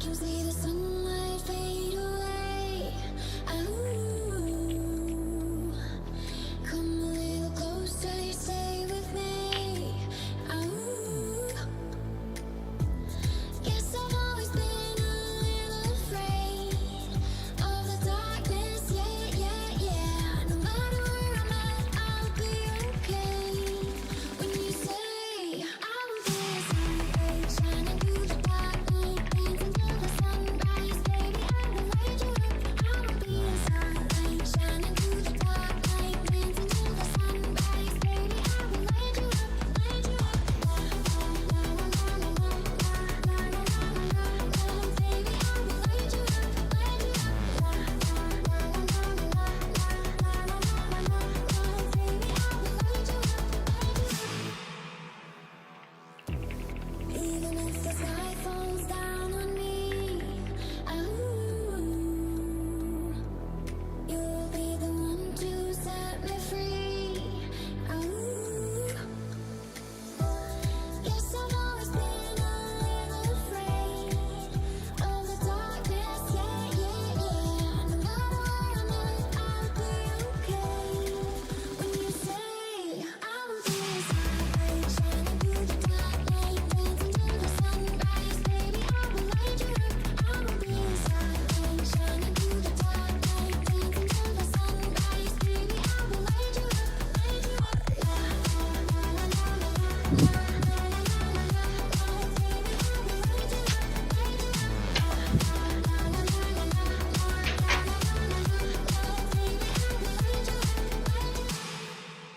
can see the sunlight fade away. Ooh, come a little closer, stay with me. Ooh, guess I've always been a little afraid of the darkness. Yeah, yeah, yeah. No matter where I'm at, I'll be okay. When you say I will be a sunlight shining through the dark night, dancing till the sunrise, baby, I will light you up. I will be a sunlight shining through the dark night, dancing till the sunrise, baby, I will light you up, light you up. La la la la la la la la la la la la. Baby, I will light you up, light you up. La la la la la la la la la la la la. Baby, I will light you up, light you up. Even if the sky falls down on me, ooh, you'll be the one to set me free. Ooh, yes, I've always been a little afraid of the darkness. Yeah, yeah, yeah. No matter where I'm at, I'll be okay. When you say I will be a sunlight shining through the dark night, dancing till the sunrise, baby, I will light you up. I will be a sunlight shining through the dark night, dancing till the sunrise, baby, I will light you up, light you up. La la la la la la la la la la la la. Baby, I will light you up, light you up. La la la la la la la la la la la la. Baby, I will light you up, light you up.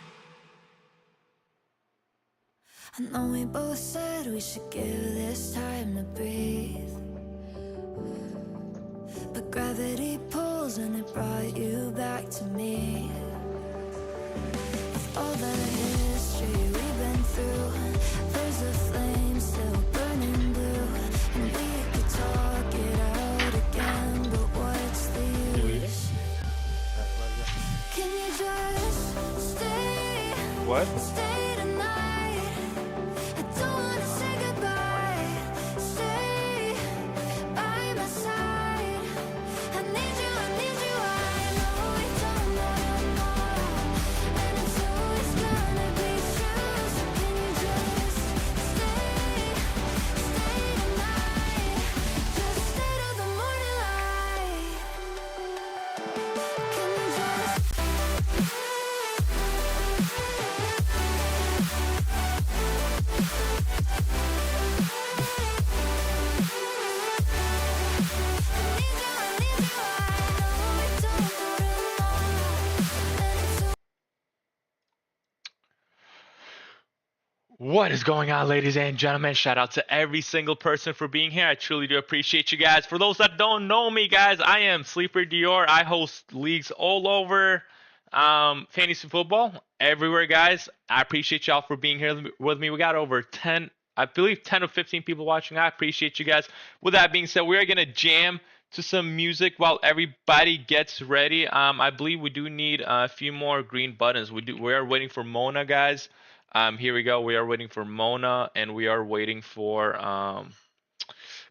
I know we both said we should give this time to breathe, but gravity pulls and it brought you back to me. With all the history we've been through, there's a flame still burning blue, and we could talk it out again, but what's the use? Can you just stay? What? Stay tonight. I don't wanna say goodbye. Stay by my side. I need you, I need you. I know we don't know tomorrow, and it's always gonna be true. So can you just stay, stay tonight? Just stay till the morning light. Can you just? What is going on, ladies and gentlemen? Shout out to every single person for being here. I truly do appreciate you guys. For those that don't know me, guys, I am Sleeper Dior. I host leagues all over fantasy football, everywhere, guys. I appreciate y'all for being here with me. We got over 10, I believe 10 or 15 people watching. I appreciate you guys. With that being said, we are going to jam to some music while everybody gets ready. I believe we do need a few more green buttons. We are waiting for Mona, guys. Here we go. We are waiting for Mona, and we are waiting for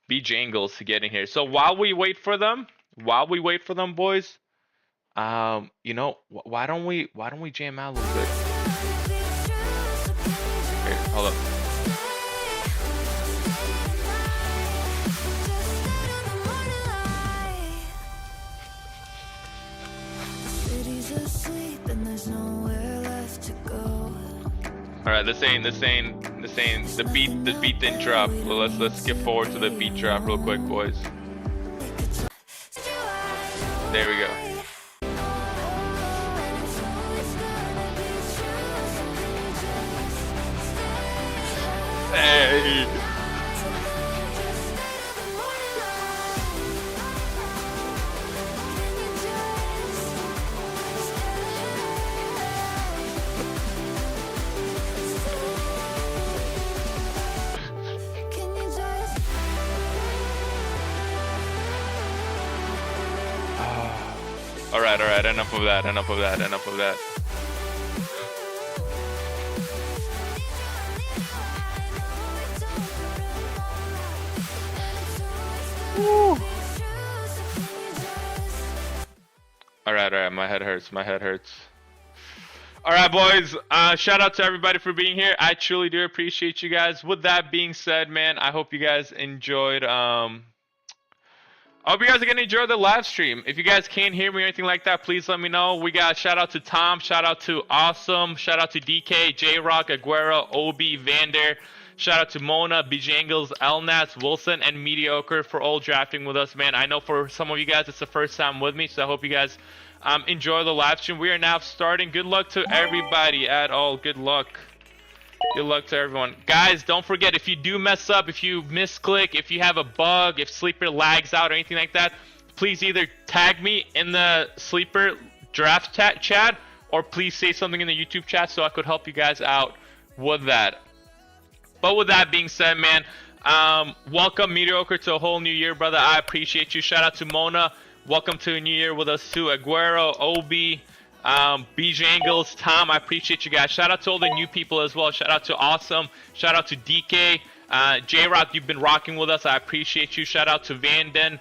B Jangles to get in here. So while we wait for them, boys, you know, why don't we jam out a little bit? Here, hold up. City's asleep and there's nowhere left to go. All right, this ain't the beat didn't drop. Well, let's skip forward to the beat drop real quick, boys. There we go. Hey. All right, enough of that. All right. My head hurts. All right, boys. Shout out to everybody for being here. I truly do appreciate you guys. With that being said, man, I hope you guys enjoyed. I hope you guys are gonna enjoy the live stream. If you guys can't hear me or anything like that, please let me know. We got shout out to Tom, shout out to Awesome, shout out to DK, J Rock, Aguero, Obi, Vander. Shout out to Mona, Bijangles, Elnats, Wilson, and Mediocre for all drafting with us, man. I know for some of you guys it's the first time with me, so I hope you guys enjoy the live stream. We are now starting. Good luck to everybody at all. Good luck. Good luck to everyone. Guys, don't forget, if you do mess up, if you misclick, if you have a bug, if Sleeper lags out or anything like that, please either tag me in the Sleeper draft chat or please say something in the YouTube chat so I could help you guys out with that. But with that being said, man, welcome Mediocre to a whole new year, brother. I appreciate you. Shout out to Mona. Welcome to a new year with us too. Aguero, Obi, Bijangles, Tom. I appreciate you guys. Shout out to all the new people as well. Shout out to Awesome. Shout out to DK. J-Rock, you've been rocking with us. I appreciate you. Shout out to Vanden.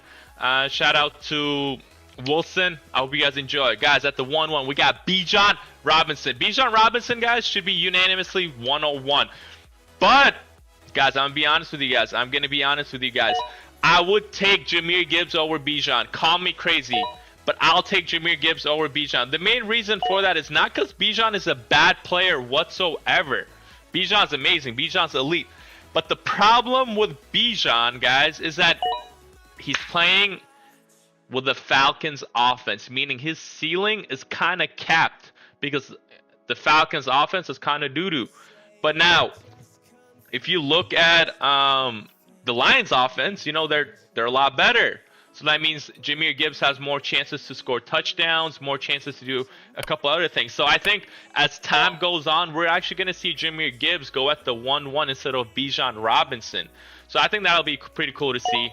Shout out to Wilson. I hope you guys enjoy. Guys, at the 1-1, we got Bijan Robinson. Bijan Robinson, guys, should be unanimously 101. But, guys, I'm going to be honest with you guys. I would take Jahmyr Gibbs over Bijan. Call me crazy, but I'll take Jahmyr Gibbs over Bijan. The main reason for that is not because Bijan is a bad player whatsoever. Bijan's amazing. Bijan's elite. But the problem with Bijan, guys, is that he's playing with the Falcons offense, meaning his ceiling is kind of capped because the Falcons offense is kind of doo-doo. But now, if you look at the Lions offense, you know, they're a lot better. So that means Jahmyr Gibbs has more chances to score touchdowns, more chances to do a couple other things. So I think as time goes on, we're actually going to see Jahmyr Gibbs go at the 1-1 instead of Bijan Robinson. So I think that'll be pretty cool to see.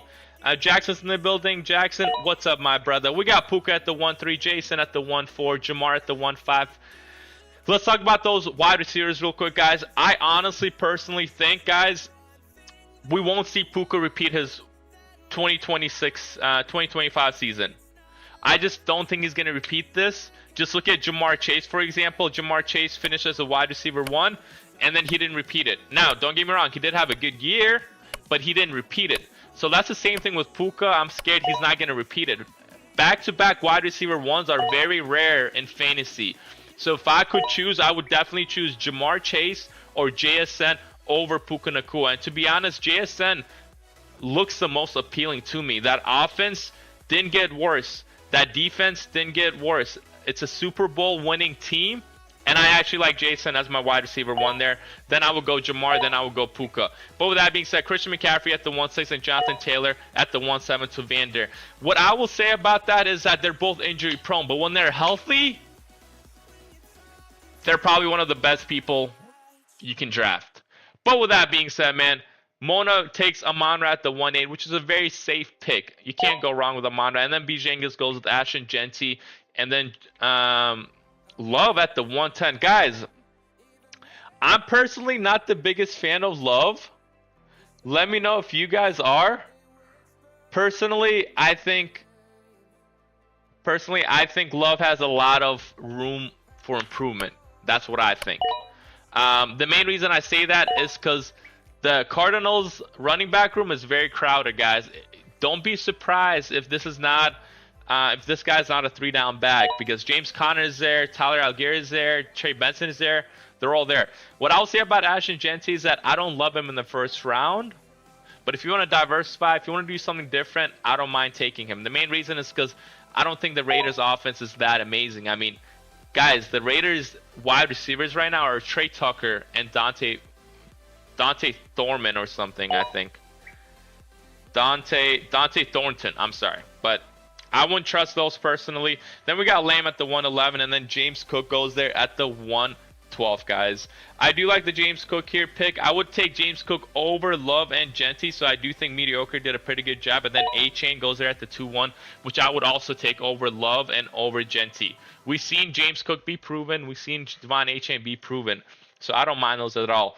Jackson's in the building. Jackson, what's up, my brother? We got Puka at the 1-3, Jason at the 1-4, Jamar at the 1-5. Let's talk about those wide receivers real quick, guys. I honestly, personally think, guys, we won't see Puka repeat his 2025 season. I just don't think he's going to repeat this. Just look at Jamar Chase, for example. Jamar Chase finished as a wide receiver 1, and then he didn't repeat it. Now, don't get me wrong. He did have a good year, but he didn't repeat it. So that's the same thing with Puka. I'm scared he's not going to repeat it. Back-to-back wide receiver 1s are very rare in fantasy. So if I could choose, I would definitely choose Jamar Chase or JSN over Puka Nacua. And to be honest, JSN looks the most appealing to me. That offense didn't get worse. That defense didn't get worse. It's a Super Bowl winning team. And I actually like Jason as my wide receiver 1 there. Then I would go Jamar, then I would go Puka. But with that being said, Christian McCaffrey at the 1-6 and Jonathan Taylor at the 1-7 to Vander. What I will say about that is that they're both injury prone. But when they're healthy, they're probably one of the best people you can draft. But with that being said, man, Mona takes Amon-Ra at the 1-8, which is a very safe pick. You can't go wrong with Amon-Ra. And then Bijangles goes with Ashton Genty. And then Love at the 110. Guys, I'm personally not the biggest fan of Love. Let me know if you guys are. Personally, I think Love has a lot of room for improvement. That's what I think. The main reason I say that is because the Cardinals running back room is very crowded, guys. Don't be surprised if this is not, if this guy's not a 3-down back, because James Conner is there, Tyler Algier is there, Trey Benson is there. They're all there. What I'll say about Ashton Genty is that I don't love him in the first round, but if you want to diversify, if you want to do something different, I don't mind taking him. The main reason is because I don't think the Raiders' offense is that amazing. I mean, guys, the Raiders' wide receivers right now are Trey Tucker and Dante Thorman or something, I think. Dante Thornton, I'm sorry. But I wouldn't trust those personally. Then we got Lamb at the 111, and then James Cook goes there at the 112, guys. I do like the James Cook here pick. I would take James Cook over Love and Genty, so I do think Mediocre did a pretty good job. And then A-Chain goes there at the 2-1, which I would also take over Love and over Genty. We've seen James Cook be proven. We've seen Devon A-Chain be proven. So I don't mind those at all.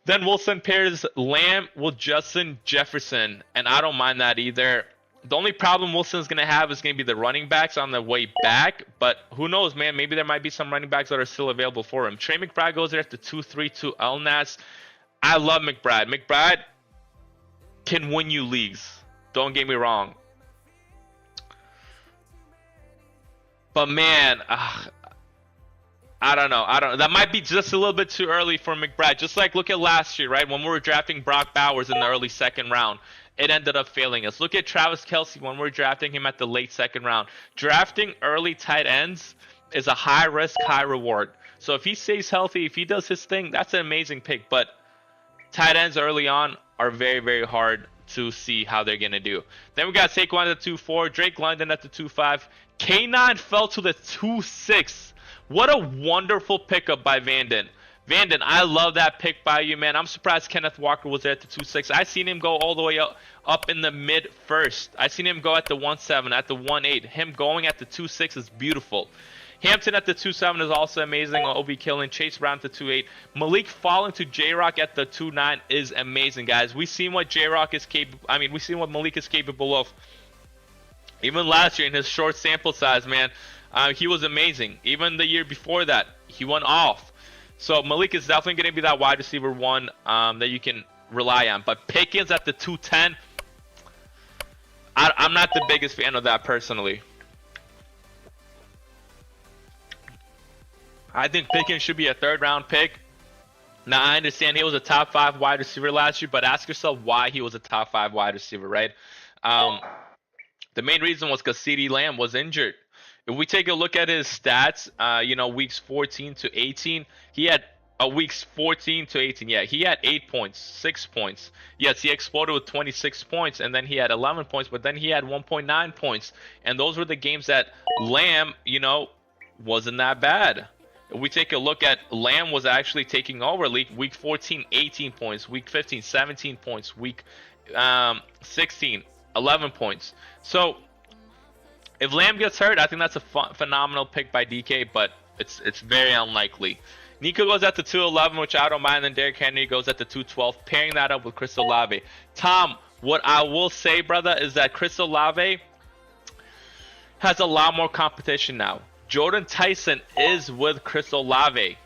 Then Wilson pairs Lamb with Justin Jefferson, and I don't mind that either. The only problem Wilson's going to have is going to be the running backs on the way back. But who knows, man? Maybe there might be some running backs that are still available for him. Trey McBride goes there at the 2-3 to Elnas. I love McBride. McBride can win you leagues. Don't get me wrong. But man, I don't know. That might be just a little bit too early for McBride. Just like look at last year, right? When we were drafting Brock Bowers in the early second round, it ended up failing us. Look at Travis Kelce when we're drafting him at the late second round. Drafting early tight ends is a high risk, high reward. So if he stays healthy, if he does his thing, that's an amazing pick. But tight ends early on are very, very hard to see how they're going to do. Then we got Saquon at the 2-4, Drake London at the 2-5. K9 fell to the 2-6. What a wonderful pickup by Vanden. Vanden, I love that pick by you, man. I'm surprised Kenneth Walker was there at the 2-6. I seen him go all the way up in the mid first. I seen him go at the 1-7, at the 1-8. Him going at the 2-6 is beautiful. Hampton at the 2-7 is also amazing. Obi killing. Chase Brown at the 2-8. Malik falling to J-Rock at the 2-9 is amazing, guys. We've seen what J-Rock is capable. I mean, we've seen what Malik is capable of. Even last year in his short sample size, man, he was amazing. Even the year before that, he went off. So Malik is definitely going to be that wide receiver one that you can rely on. But Pickens at the 2-10, I'm not the biggest fan of that personally. I think Pickens should be a third-round pick. Now, I understand he was a top 5 wide receiver last year, but ask yourself why he was a top 5 wide receiver, right? The main reason was because CeeDee Lamb was injured. If we take a look at his stats, weeks 14 to 18, he had weeks 14 to 18. Yeah, he had 8 points, 6 points. Yes, he exploded with 26 points, and then he had 11 points, but then he had 1.9 points. And those were the games that Lamb, wasn't that bad. If we take a look at Lamb was actually taking over week 14, 18 points, week 15, 17 points, week 16, 11 points. So if Lamb gets hurt, I think that's a phenomenal pick by DK, but it's very unlikely. Nico goes at the 2-11, which I don't mind, and Derrick Henry goes at the 2-12, pairing that up with Chris Olave. Tom, what I will say, brother, is that Chris Olave has a lot more competition now. Jordan Tyson is with Chris Olave.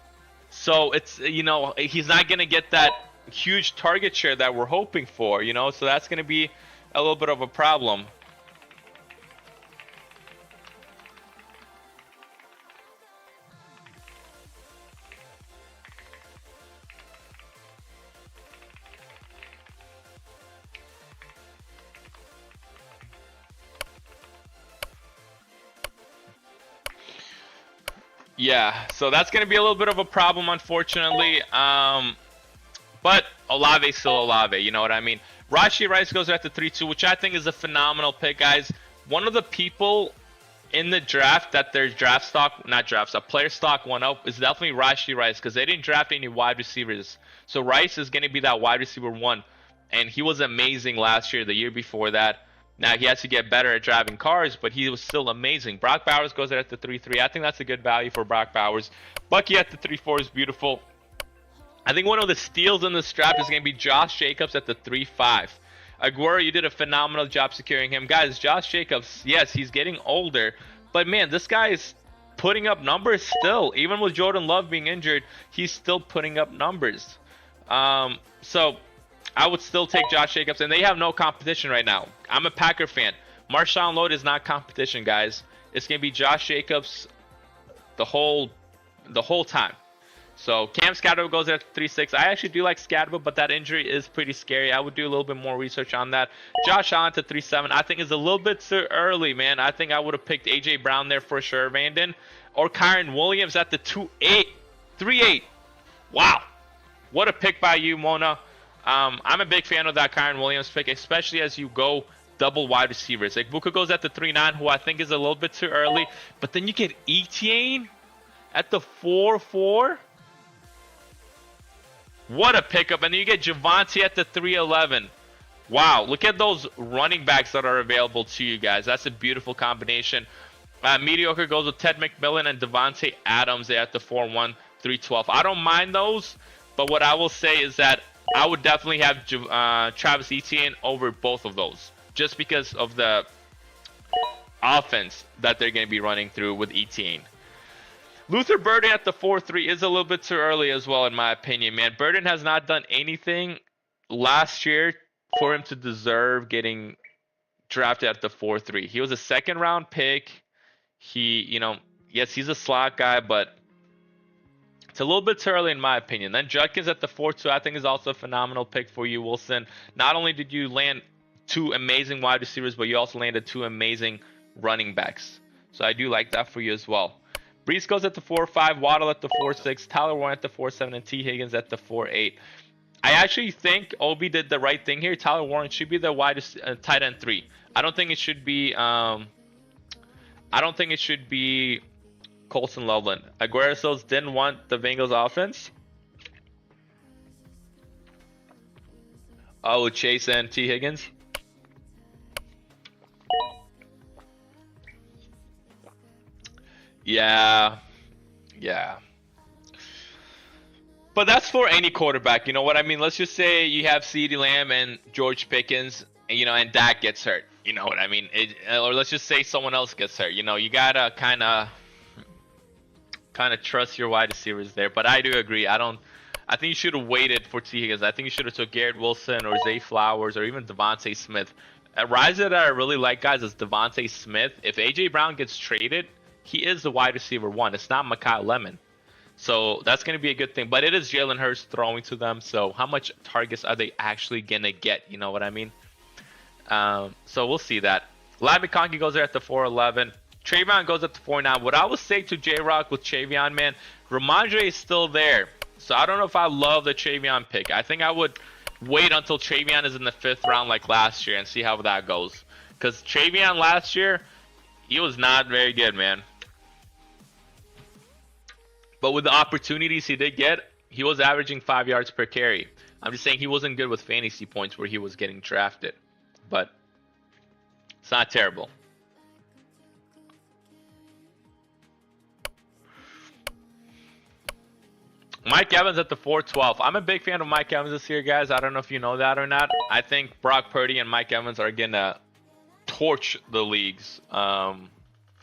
So it's, he's not going to get that huge target share that we're hoping for, so that's going to be a little bit of a problem. Yeah, so that's going to be a little bit of a problem, unfortunately. But Olave's still Olave, you know what I mean? Rashee Rice goes at the 3-2, which I think is a phenomenal pick, guys. One of the people in the draft that their player stock went up is definitely Rashee Rice, because they didn't draft any wide receivers. So Rice is going to be that wide receiver one, and he was amazing last year, the year before that. Now, he has to get better at driving cars, but he was still amazing. Brock Bowers goes at the 3-3. I think that's a good value for Brock Bowers. Bucky at the 3-4 is beautiful. I think one of the steals in this draft is going to be Josh Jacobs at the 3-5. Aguero, you did a phenomenal job securing him. Guys, Josh Jacobs, yes, he's getting older, but man, this guy is putting up numbers still. Even with Jordan Love being injured, he's still putting up numbers. So I would still take Josh Jacobs, and they have no competition right now. I'm a Packer fan. Marshawn Lynch is not competition, guys. It's going to be Josh Jacobs the whole time. So Cam Scatterbo goes at 3-6. I actually do like Scatterbo, but that injury is pretty scary. I would do a little bit more research on that. Josh Allen to 3-7. I think is a little bit too early, man. I think I would have picked A.J. Brown there for sure, Vanden. Or Kyren Williams at the 3-8. Wow. What a pick by you, Mona. I'm a big fan of that Kyren Williams pick, especially as you go double wide receivers. Like Buka goes at the 3-9, who I think is a little bit too early. But then you get Etienne at the 4-4. What a pickup. And then you get Javonte at the 3-11. Wow, look at those running backs that are available to you guys. That's a beautiful combination. Mediocre goes with Ted McMillan and Devontae Adams there at the 4-1, 3-12. I don't mind those, but what I will say is that I would definitely have Travis Etienne over both of those. just because of the offense that they're going to be running through with Etienne. Luther Burden at the 4-3 is a little bit too early as well, in my opinion, man. Burden has not done anything last year for him to deserve getting drafted at the 4-3. He was a second round pick. Yes, he's a slot guy, but it's a little bit too early in my opinion. Then Judkins at the 4-2, I think is also a phenomenal pick for you, Wilson. Not only did you land 2 amazing wide receivers, but you also landed 2 amazing running backs. So I do like that for you as well. Brees goes at the 4-5, Waddle at the 4-6, Tyler Warren at the 4-7, and T. Higgins at the 4-8. I actually think Obi did the right thing here. Tyler Warren should be the tight end 3. I don't think it should be. I don't think it should be Colson Loveland. Aguero didn't want the Bengals offense. Oh, Chase and T. Higgins. Yeah. But that's for any quarterback, you know what I mean? Let's just say you have CeeDee Lamb and George Pickens, and Dak gets hurt. You know what I mean? Or let's just say someone else gets hurt. You gotta kind of trust your wide receivers there. But I do agree. I think you should have waited for T. Higgins. I think you should have took Garrett Wilson or Zay Flowers or even Devontae Smith. A riser that I really like, guys, is Devontae Smith. If A.J. Brown gets traded, he is the wide receiver 1. It's not Mekhi Lemon. So that's going to be a good thing. But it is Jalen Hurts throwing to them. So how much targets are they actually going to get? You know what I mean? So we'll see that. Ladd McConkey goes there at the 4-11. Travion goes at the 4-9. What I would say to J-Rock with Travion, man, Ramondre is still there. So I don't know if I love the Travion pick. I think I would wait until Travion is in the 5th round like last year and see how that goes. Because Travion last year, he was not very good, man. But with the opportunities he did get, he was averaging 5 yards per carry. I'm just saying he wasn't good with fantasy points where he was getting drafted. But it's not terrible. Mike Evans at the 4-12. I'm a big fan of Mike Evans this year, guys. I don't know if you know that or not. I think Brock Purdy and Mike Evans are going to torch the leagues. I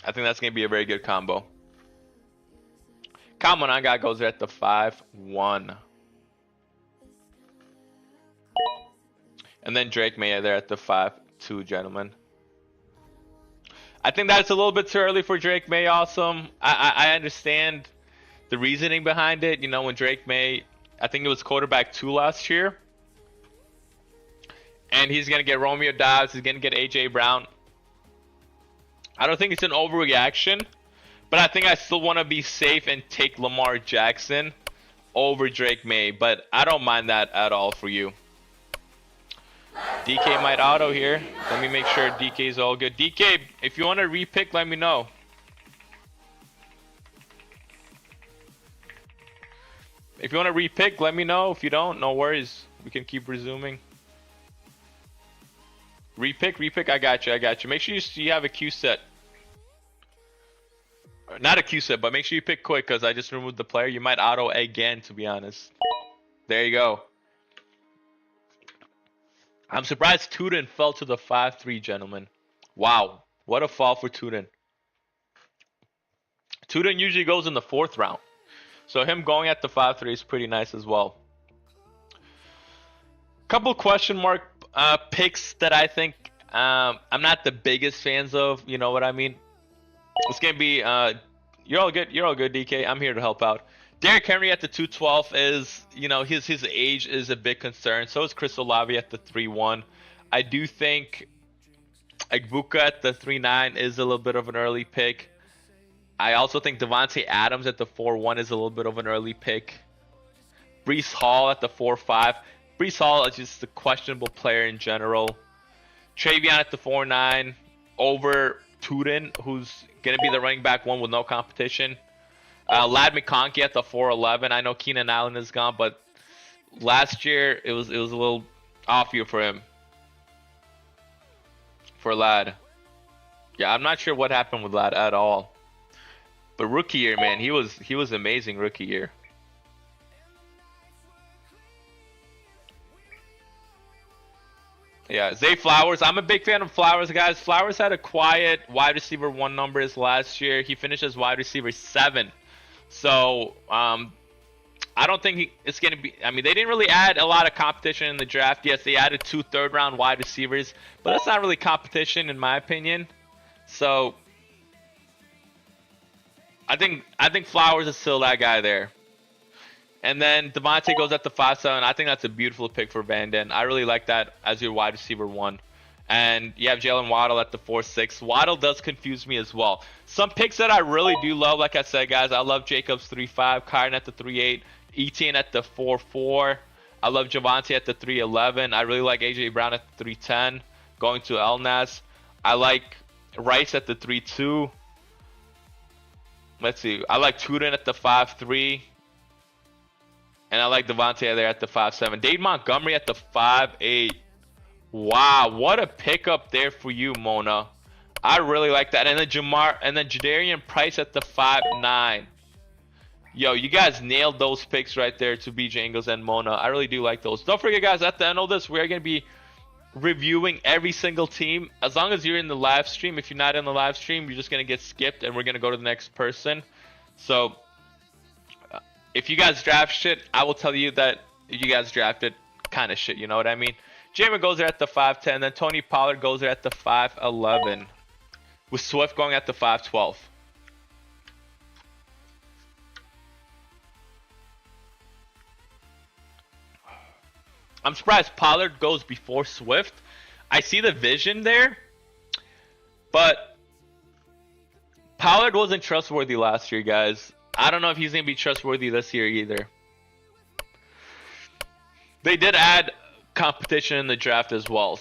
think that's going to be a very good combo. Kyle Monanga goes there at the 5-1. And then Drake May there at the 5-2, gentlemen. I think that's a little bit too early for Drake May also. I understand the reasoning behind it. When Drake May, I think it was quarterback 2 last year. And he's going to get Romeo Doubs. He's going to get A.J. Brown. I don't think it's an overreaction. But I think I still want to be safe and take Lamar Jackson over Drake May. But I don't mind that at all for you. DK might auto here. Let me make sure DK is all good. DK, if you want to repick, let me know. If you want to repick, let me know. If you don't, no worries. We can keep resuming. Repick, I got you. Make sure you have a queue set. Not a queue set, but make sure you pick quick because I just removed the player. You might auto again, to be honest. There you go. I'm surprised Tuden fell to the 5-3, gentlemen. Wow. What a fall for Tuden. Tuden usually goes in the 4th round. So him going at the 5-3 is pretty nice as well. Couple question mark picks that I think I'm not the biggest fans of. You know what I mean? It's going to be, you're all good, DK. I'm here to help out. Derrick Henry at the 2-12 is, his age is a big concern. So is Chris Olave at the 3-1. I do think Egbuka at the 3-9 is a little bit of an early pick. I also think Devontae Adams at the 4-1 is a little bit of an early pick. Breece Hall at the 4-5. Breece Hall is just a questionable player in general. Travion at the 4-9 over Tuden, who's going to be the running back 1 with no competition. Ladd McConkey at the 4-11. I know Keenan Allen is gone, but last year it was a little off year for him. For Ladd. Yeah, I'm not sure what happened with Ladd at all. But rookie year, man, he was amazing rookie year. Yeah, Yeah, Zay Flowers. I'm a big fan of Flowers, guys. Flowers had a quiet wide receiver 1 numbers last year. He finished as wide receiver 7. So, I don't think it's going to be. I mean, they didn't really add a lot of competition in the draft. Yes, they added 2 third-round wide receivers, but that's not really competition in my opinion. So, I think Flowers is still that guy there. And then Devontae goes at the 5-7. I think that's a beautiful pick for Vanden. I really like that as your wide receiver 1. And you have Jalen Waddle at the 4-6. Waddle does confuse me as well. Some picks that I really do love, like I said, guys, I love Jacobs 3-5, Kyron at the 3-8, Etienne at the 4-4. I love Javonte at the 3-11. I really like AJ Brown at the 3-10, going to Elnas. I like Rice at the 3-2. Let's see. I like Tudor at the 5-3. And I like Devontae there at the 5-7. Dave Montgomery at the 5-8. Wow, what a pickup there for you, Mona. I really like that. And then Jadarian Price at the 5-9. Yo, you guys nailed those picks right there to BJ Ingles and Mona. I really do like those. Don't forget, guys, at the end of this, we are going to be reviewing every single team. As long as you're in the live stream. If you're not in the live stream, you're just going to get skipped, and we're going to go to the next person. So, if you guys draft shit, I will tell you that you guys drafted kind of shit. You know what I mean? Jamer goes there at the 5-10. Then Tony Pollard goes there at the 5-11. With Swift going at the 5-12. I'm surprised Pollard goes before Swift. I see the vision there. But Pollard wasn't trustworthy last year, guys. I don't know if he's going to be trustworthy this year either. They did add competition in the draft as well.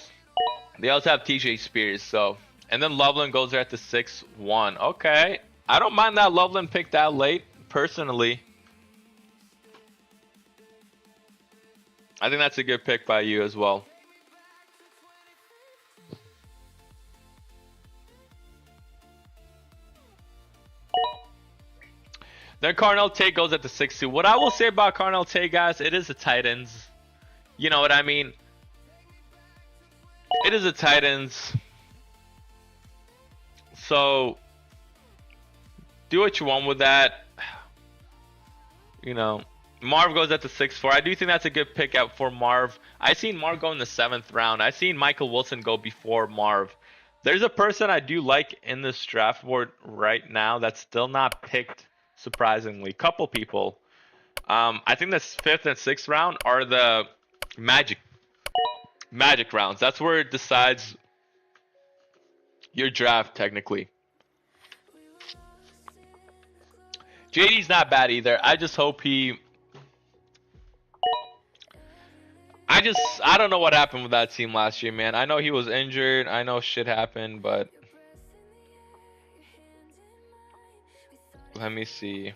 They also have TJ Spears, so. And then Loveland goes there at the 6-1. Okay. I don't mind that Loveland picked that late, personally. I think that's a good pick by you as well. Then Carnell Tate goes at the 6-2. What I will say about Carnell Tate, guys, it is a tight ends. You know what I mean? It is a tight ends. So, do what you want with that. You know, Marv goes at the 6-4. I do think that's a good pick out for Marv. I seen Marv go in the 7th round. I seen Michael Wilson go before Marv. There's a person I do like in this draft board right now that's still not picked, surprisingly. Couple people. I think the 5th and 6th round are the magic rounds. That's where it decides your draft, technically. JD's not bad either. I just hope he... I don't know what happened with that team last year, man. I know he was injured. I know shit happened, but... Let me see.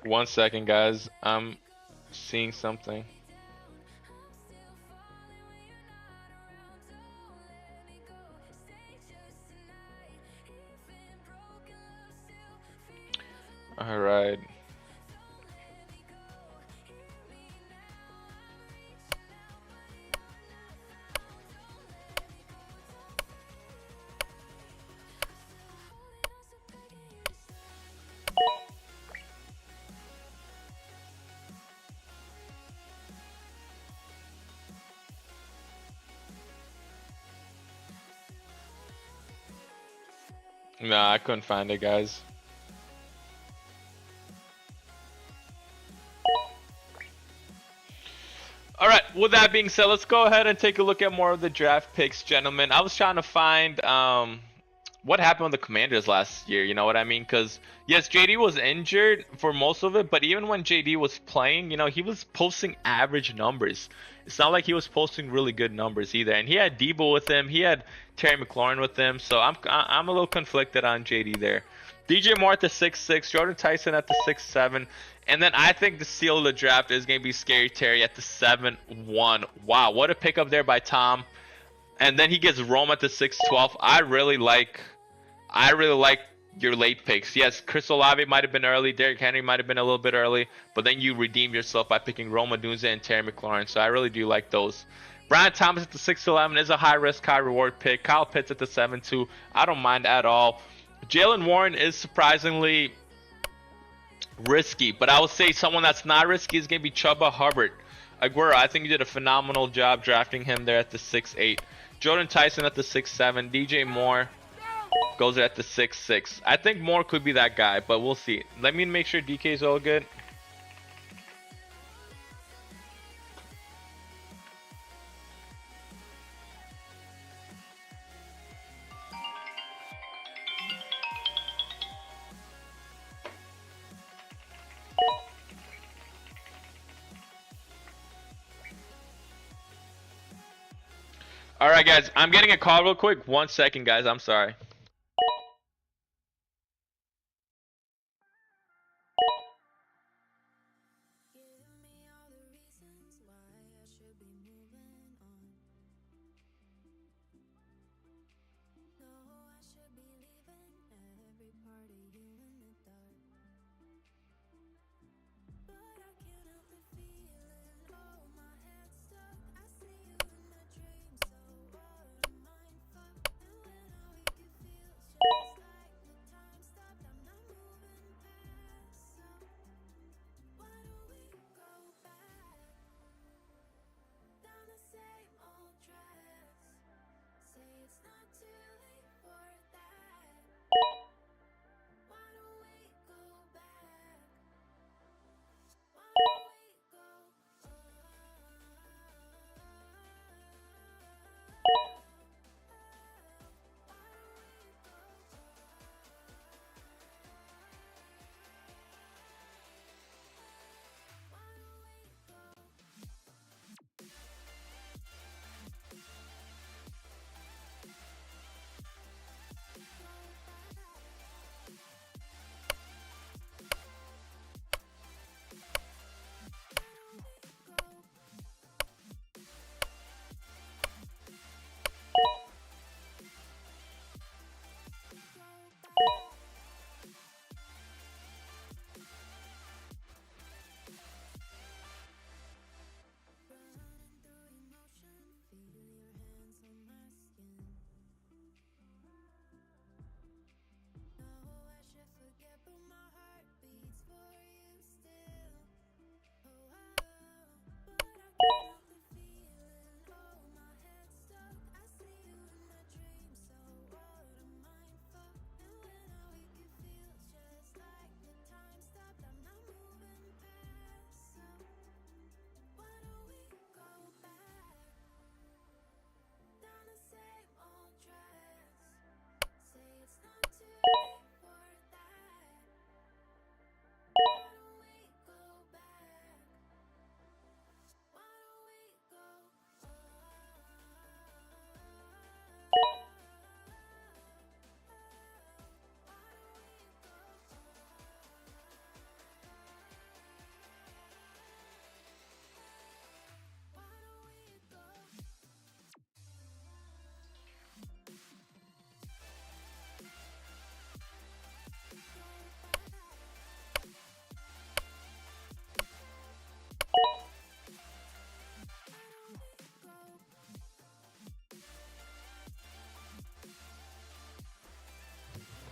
One second, guys. I'm seeing something. All right. Nah, I couldn't find it, guys. Alright, with that being said, let's go ahead and take a look at more of the draft picks, gentlemen. I was trying to find what happened with the Commanders last year, you know what I mean? Because, yes, JD was injured for most of it, but even when JD was playing, you know, he was posting average numbers. It's not like he was posting really good numbers either. And he had Debo with him. He had Terry McLaurin with him. So I'm a little conflicted on JD there. DJ Moore at the 6'6", Jordan Tyson at the 6'7", and then I think the steal of the draft is going to be Scary Terry at the 7'1". Wow, what a pickup there by Tom. And then he gets Rome at the 6'12". I really like your late picks. Yes, Chris Olave might have been early, Derrick Henry might have been a little bit early, but then you redeemed yourself by picking Rome Odunze and Terry McLaurin. So I really do like those. Brian Thomas at the 6'11" is a high risk, high reward pick. Kyle Pitts at the 7'2". I don't mind at all. Jaylen Warren is surprisingly risky, but I would say someone that's not risky is going to be Chuba Hubbard. Aguero, I think you did a phenomenal job drafting him there at the 6'8". Jordan Tyson at the 6'7". DJ Moore goes at the 6'6". I think Moore could be that guy, but we'll see. Let me make sure DK is all good. All right, guys, I'm getting a call real quick. 1 second, guys. I'm sorry.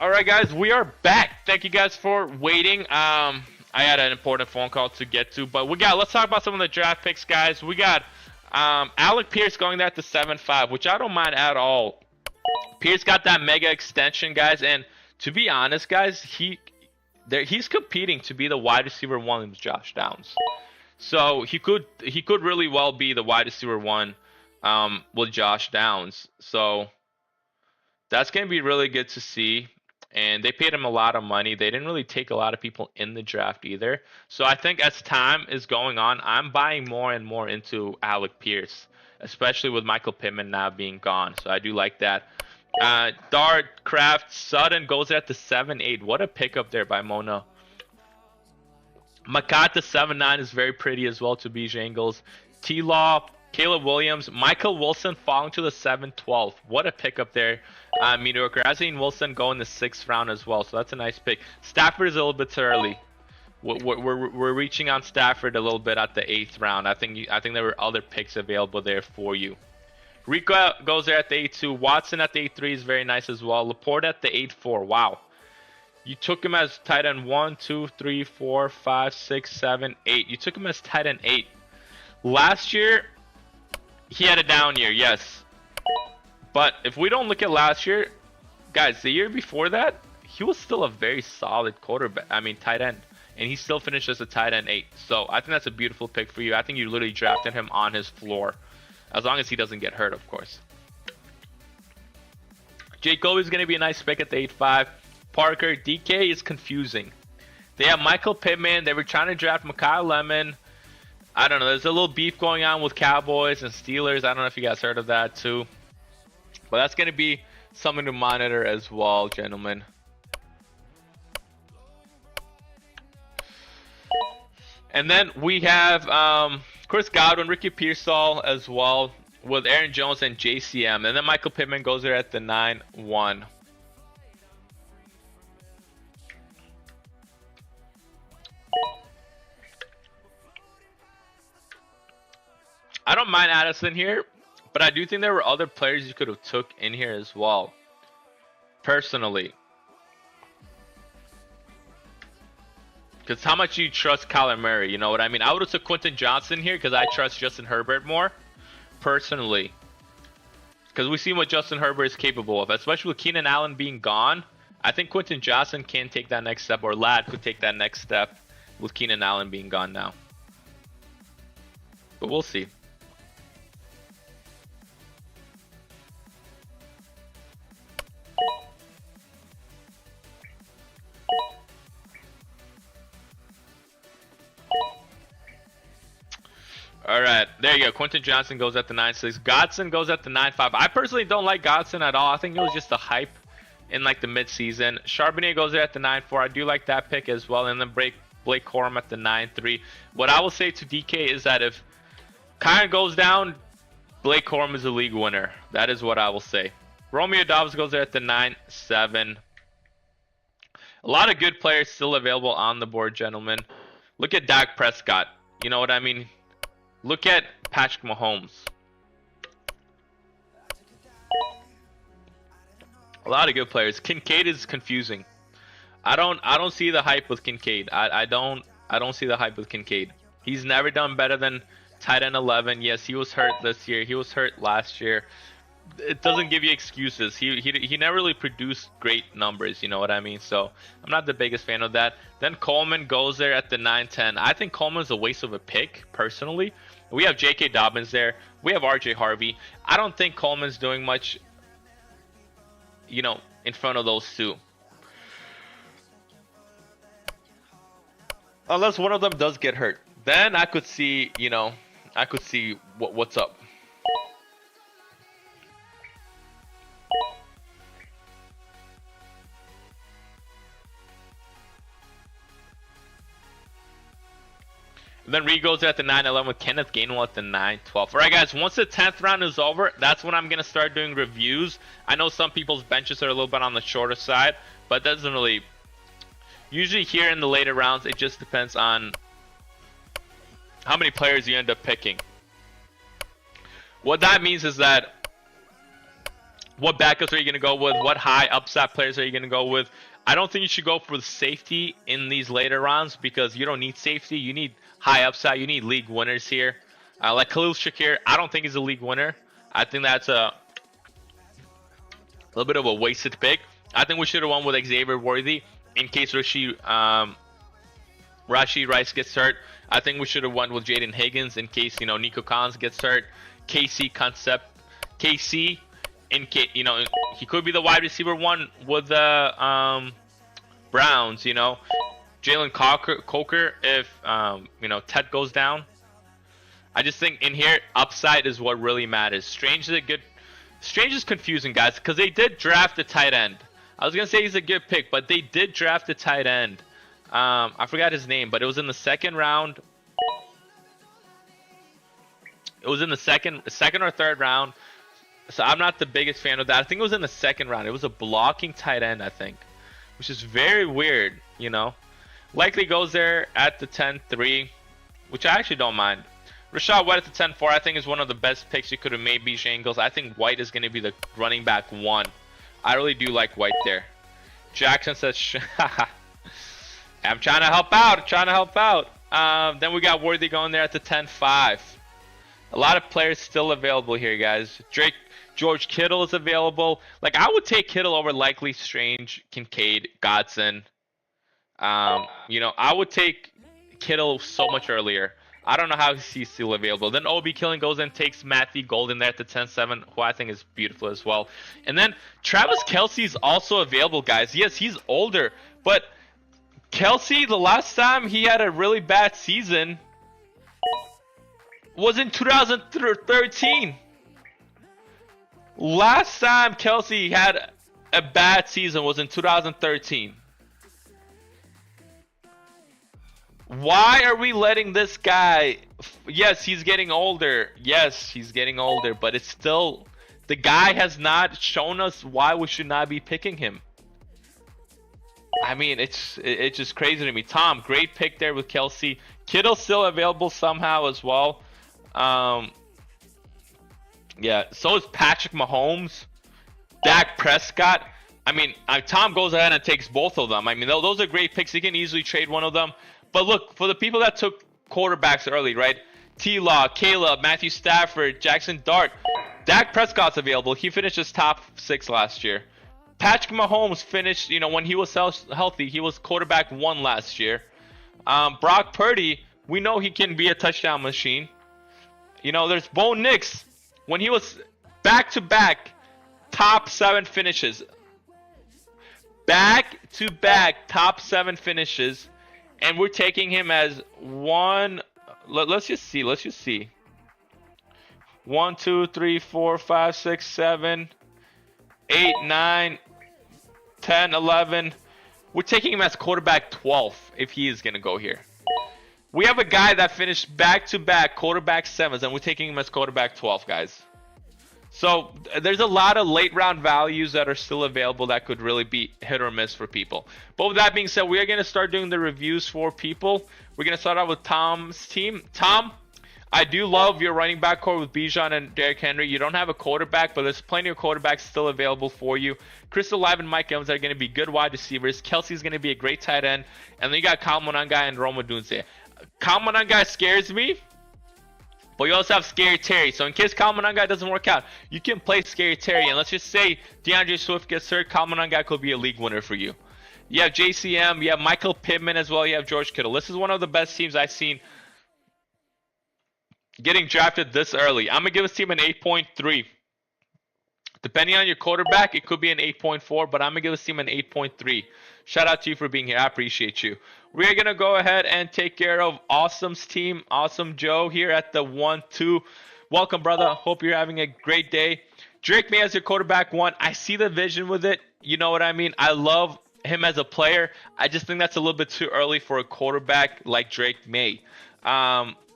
All right, guys, we are back. Thank you guys for waiting. I had an important phone call to get to, but let's talk about some of the draft picks, guys. We got Alec Pierce going there at the 7'5", which I don't mind at all. Pierce got that mega extension, guys, and to be honest, guys, he's competing to be the wide receiver one with Josh Downs. So he could really well be the wide receiver one with Josh Downs. So that's going to be really good to see. And they paid him a lot of money. They didn't really take a lot of people in the draft either. So I think as time is going on, I'm buying more and more into Alec Pierce, especially with Michael Pittman now being gone. So I do like that. Dart, Kraft, Sutton goes at the 7-8. What a pickup there by Mona. Makata 7-9 is very pretty as well to BJ Angles. T-Law, Caleb Williams, Michael Wilson falling to the 7-12. What a pickup there. Meteor Grassy and Wilson go in the 6th round as well, so that's a nice pick. Stafford is a little bit too early. We're reaching on Stafford a little bit at the 8th round. I think there were other picks available there for you. Rico goes there at the 8-2. Watson at the 8-3 is very nice as well. Laporte at the 8-4. Wow. You took him as tight end 1, 2, 3, 4, 5, 6, 7, 8. You took him as tight end 8. Last year, he had a down year, yes. But if we don't look at last year, guys, the year before that, he was still a very solid quarterback. I mean, tight end. And he still finished as a tight end 8. So I think that's a beautiful pick for you. I think you literally drafted him on his floor. As long as he doesn't get hurt, of course. Jacob is going to be a nice pick at the 8-5. Parker, DK is confusing. They have Michael Pittman. They were trying to draft Mekhi Lemon. I don't know. There's a little beef going on with Cowboys and Steelers. I don't know if you guys heard of that too. But that's going to be something to monitor as well, gentlemen. And then we have Chris Godwin, Ricky Pearsall as well with Aaron Jones and JCM. And then Michael Pittman goes there at the 9-1. I don't mind Addison here, but I do think there were other players you could have took in here as well. Personally. Because how much do you trust Kyler Murray? You know what I mean? I would have took Quentin Johnson here because I trust Justin Herbert more. Personally. Because we see what Justin Herbert is capable of. Especially with Keenan Allen being gone. I think Quentin Johnson can take that next step. Or Ladd could take that next step with Keenan Allen being gone now. But we'll see. All right, there you go. Quentin Johnson goes at the 9-6. Godson goes at the 9-5. I personally don't like Godson at all. I think it was just a hype in like the mid-season. Charbonnet goes there at the 9-4. I do like that pick as well. And then Blake Corum at the 9-3. What I will say to DK is that if Kyron goes down, Blake Corum is a league winner. That is what I will say. Romeo Dobbs goes there at the 9-7. A lot of good players still available on the board, gentlemen. Look at Dak Prescott. You know what I mean? Look at Patrick Mahomes. A lot of good players. Kincaid is confusing. I don't see the hype with Kincaid. I don't see the hype with Kincaid. He's never done better than tight end 11. Yes, he was hurt this year. He was hurt last year. It doesn't give you excuses. He never really produced great numbers, you know what I mean? So I'm not the biggest fan of that. Then Coleman goes there at the 9-10. I think Coleman's a waste of a pick, personally. We have J.K. Dobbins there. We have R.J. Harvey. I don't think Coleman's doing much, you know, in front of those two. Unless one of them does get hurt. Then I could see, you know, what's up. And then Reed goes at the 9-11 with Kenneth Gainwell at the 9-12. All right, guys, once the 10th round is over, that's when I'm going to start doing reviews. I know some people's benches are a little bit on the shorter side, but that doesn't really... Usually here in the later rounds, it just depends on how many players you end up picking. What that means is that what backups are you going to go with? What high upside players are you going to go with? I don't think you should go for the safety in these later rounds because you don't need safety. You need high upside. You need league winners here. Like Khalil Shakir, I don't think he's a league winner. I think that's a little bit of a wasted pick. I think we should have won with Xavier Worthy in case Rashid Rice gets hurt. I think we should have won with Jaden Higgins in case, you know, Nico Collins gets hurt. KC, in case, you know, he could be the wide receiver one with the Browns, you know. Jalen Coker if, you know, Ted goes down. I just think in here, upside is what really matters. Strange is a good Strange is confusing, guys, because they did draft a tight end. I was gonna say he's a good pick, but they did draft a tight end. I forgot his name, but it was in the second round. It was in the second or third round. So I'm not the biggest fan of that. I think it was in the second round. It was a blocking tight end, I think, which is very weird, you know. Likely goes there at the 10-3, which I actually don't mind. Rashad White at the 10-4, I think is one of the best picks you could have made, B. Shangles. I think White is going to be the running back 1. I really do like White there. Jackson says, I'm trying to help out. Then we got Worthy going there at the 10-5. A lot of players still available here, guys. George Kittle is available. Like, I would take Kittle over Likely, Strange, Kincaid, Godson. You know, I would take Kittle so much earlier. I don't know how he's still available. Then OB Killing goes and takes Matthew Golden there at the 10-7, who I think is beautiful as well. And then Travis Kelce is also available, guys. Yes, he's older, but Kelce, the last time he had a really bad season was in 2013. Last time Kelce had a bad season was in 2013. Why are we letting this guy? Yes, he's getting older. Yes, he's getting older, but it's still, the guy has not shown us why we should not be picking him. I mean, it's just crazy to me. Tom, great pick there with Kelce. Kittle still available somehow as well. Yeah, so is Patrick Mahomes, Dak Prescott. I mean, Tom goes ahead and takes both of them. I mean, those are great picks. He can easily trade one of them. But look, for the people that took quarterbacks early, right? T-Law, Caleb, Matthew Stafford, Jackson Dart. Dak Prescott's available. He finished his top 6 last year. Patrick Mahomes finished, you know, when he was healthy, he was quarterback 1 last year. Brock Purdy, we know he can be a touchdown machine. You know, there's Bo Nix. When he was back-to-back top 7 finishes. Back-to-back top 7 finishes. And we're taking him as one. Let's just see. 1, 2, 3, 4, 5, 6, 7, 8, 9, 10, 11. We're taking him as quarterback 12 if he is going to go here. We have a guy that finished back-to-back quarterback 7s, and we're taking him as quarterback 12, guys. So there's a lot of late round values that are still available that could really be hit or miss for people. But with that being said, we are going to start doing the reviews for people. We're going to start out with Tom's team. Tom, I do love your running back core with Bijan and Derrick Henry. You don't have a quarterback, but there's plenty of quarterbacks still available for you. Crystal Live and Mike Evans are going to be good wide receivers. Kelsey's going to be a great tight end. And then you got Kyle Monangai and Roma Dunze. Kyle Monangai scares me. But you also have Scary Terry. So in case Kyle Monangai doesn't work out, you can play Scary Terry. And let's just say DeAndre Swift gets hurt, Kyle Monangai could be a league winner for you. You have JCM. You have Michael Pittman as well. You have George Kittle. This is one of the best teams I've seen getting drafted this early. I'm going to give this team an 8.3. Depending on your quarterback, it could be an 8.4, but I'm going to give this team an 8.3. Shout out to you for being here. I appreciate you. We're going to go ahead and take care of Awesome's team. Awesome Joe here at the 1-2. Welcome, brother. Hope you're having a great day. Drake May as your quarterback 1. I see the vision with it. You know what I mean? I love him as a player. I just think that's a little bit too early for a quarterback like Drake May.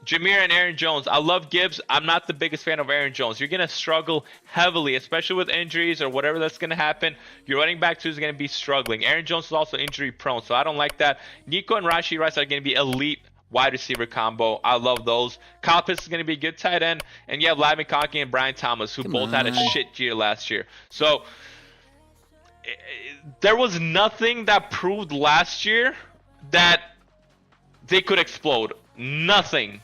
Jameer and Aaron Jones. I love Gibbs. I'm not the biggest fan of Aaron Jones. You're going to struggle heavily, especially with injuries or whatever that's going to happen. Your running back 2 is going to be struggling. Aaron Jones is also injury prone, so I don't like that. Nico and Rashee Rice are going to be elite wide receiver combo. I love those. Kyle Pitts is going to be a good tight end. And you have Ladd McConkey and Brian Thomas, who both had a shit year last year. So there was nothing that proved last year that they could explode. Nothing.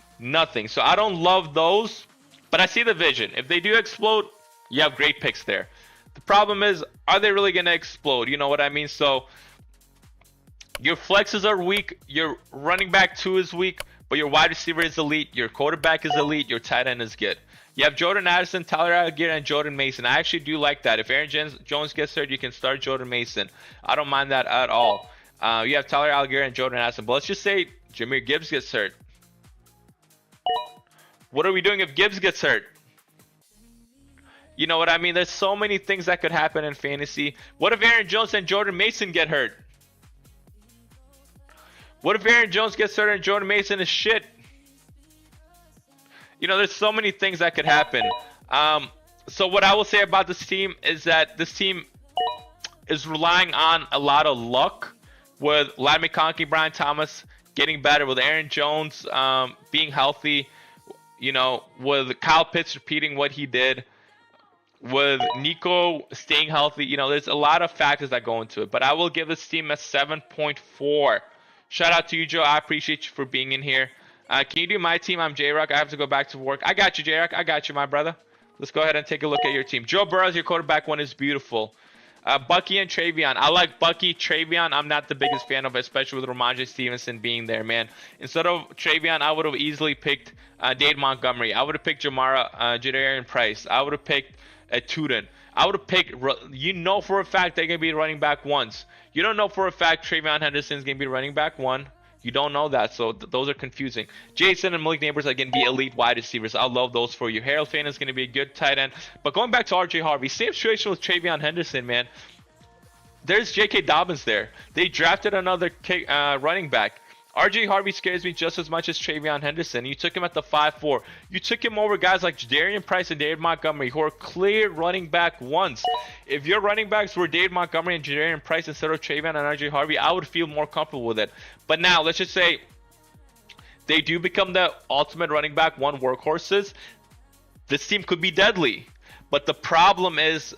So I don't love those, but I see the vision. If they do explode, you have great picks there. The problem is, are they really going to explode? You know what I mean? So your flexes are weak. Your running back 2 is weak, but your wide receiver is elite. Your quarterback is elite. Your tight end is good. You have Jordan Addison, Tyler Algier, and Jordan Mason. I actually do like that. If Aaron Jones gets hurt, you can start Jordan Mason. I don't mind that at all. You have Tyler Algier and Jordan Addison. But let's just say Jahmyr Gibbs gets hurt. What are we doing if Gibbs gets hurt? You know what I mean? There's so many things that could happen in fantasy. What if Aaron Jones and Jordan Mason get hurt? What if Aaron Jones gets hurt and Jordan Mason is shit? You know, there's so many things that could happen. So what I will say about this team is that this team is relying on a lot of luck, with Ladd McConkey, Brian Thomas getting better, with Aaron Jones being healthy, you know, with Kyle Pitts repeating what he did, with Nico staying healthy. You know, there's a lot of factors that go into it. But I will give this team a 7.4. Shout out to you, Joe. I appreciate you for being in here. Can you do my team? I'm J-Rock. I have to go back to work. I got you, J-Rock. I got you, my brother. Let's go ahead and take a look at your team. Joe Burrows, your quarterback one is beautiful. Bucky and Travion. I like Bucky. Travion, I'm not the biggest fan of, especially with Ramondre Stevenson being there, man. Instead of Travion, I would have easily picked Dade Montgomery. I would have picked Jadarian Price. I would have picked Tuden. I would have picked, you know for a fact they're going to be running back ones. You don't know for a fact Travion Henderson's going to be running back one. You don't know that, so those are confusing. Jason and Malik Neighbors are going to be elite wide receivers. I love those for you. Harold Fane is going to be a good tight end. But going back to R.J. Harvey, same situation with Travion Henderson, man. There's J.K. Dobbins there. They drafted another running back. R.J. Harvey scares me just as much as Travion Henderson. You took him at the 5-4. You took him over guys like Jadarian Price and David Montgomery, who are clear running back ones. If your running backs were David Montgomery and Jadarian Price instead of Travion and R.J. Harvey, I would feel more comfortable with it. But now, let's just say they do become the ultimate running back one workhorses. This team could be deadly. But the problem is,